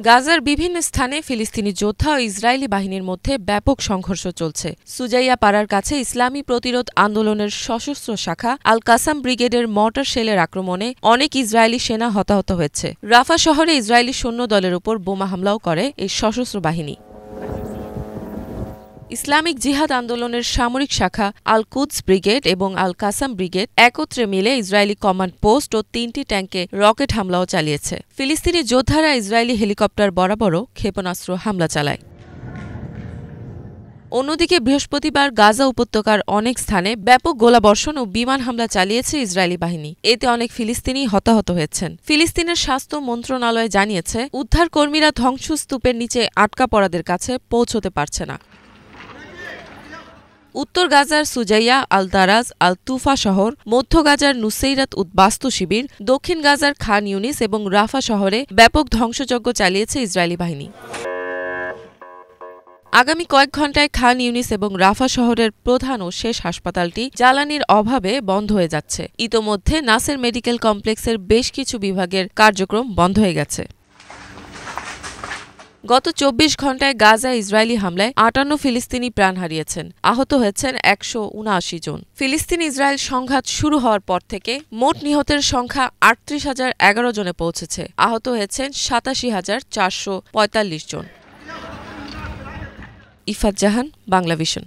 গাজার বিভিন্ন স্থানে ফিলিস্তিনি যোদ্ধা ও ইসরায়েলি বাহিনীর মধ্যে ব্যাপক সংঘর্ষ চলছে। সুজাইয়া পাড়ার কাছে ইসলামী প্রতিরোধ আন্দোলনের সশস্ত্র শাখা আল কাসাম ব্রিগেডের মর্টার শেলের আক্রমণে অনেক ইসরায়েলি সেনা হতাহত হয়েছে। রাফা শহরে ইসরায়েলি সৈন্য দলের উপর বোমা হামলাও করে এই সশস্ত্র বাহিনী। ইসলামিক জিহাদ আন্দোলনের সামরিক শাখা আল কুদস ব্রিগেড এবং আল কাসাম ব্রিগেড একত্রে মিলে ইসরায়েলি কমান্ড পোস্ট ও ৩টি ট্যাঙ্কে রকেট হামলাও চালিয়েছে। ফিলিস্তিনি যোদ্ধারা ইসরায়েলি হেলিকপ্টার বরাবরও ক্ষেপণাস্ত্র হামলা চালায়। অন্যদিকে বৃহস্পতিবার গাজা উপত্যকার অনেক স্থানে ব্যাপক গোলাবর্ষণ ও বিমান হামলা চালিয়েছে ইসরায়েলি বাহিনী। এতে অনেক ফিলিস্তিনি হতাহত হয়েছেন। ফিলিস্তিনের স্বাস্থ্য মন্ত্রণালয় জানিয়েছে, উদ্ধারকর্মীরা ধ্বংসস্তূপের নিচে আটকা পড়াদের কাছে পৌঁছতে পারছে না। উত্তর গাজার সুজাইয়া, আল দারাজ, আল তুফা শহর, মধ্য গাজার নুসেইরাত বাস্তু শিবির, দক্ষিণ গাজার খান ইউনিস এবং রাফা শহরে ব্যাপক ধ্বংসযজ্ঞ চালিয়েছে ইসরায়েলি বাহিনী। আগামী কয়েক ঘণ্টায় খান ইউনিস এবং রাফা শহরের প্রধান ও শেষ হাসপাতালটি জ্বালানির অভাবে বন্ধ হয়ে যাচ্ছে। ইতোমধ্যে নাসের মেডিকেল কমপ্লেক্সের বেশ কিছু বিভাগের কার্যক্রম বন্ধ হয়ে গেছে। গত ২৪ ঘণ্টায় গাজা ইসরায়েলি হামলায় ৫৮ ফিলিস্তিনি প্রাণ হারিয়েছেন। আহত হয়েছেন ১৭৯ জন। ফিলিস্তিন ইসরায়েল সংঘাত শুরু হওয়ার পর থেকে মোট নিহতের সংখ্যা ৩৮,০১১ জনে পৌঁছেছে। আহত হয়েছেন ৮৭,৪৪৫ জন। ইফাত জাহান, বাংলাভিশন।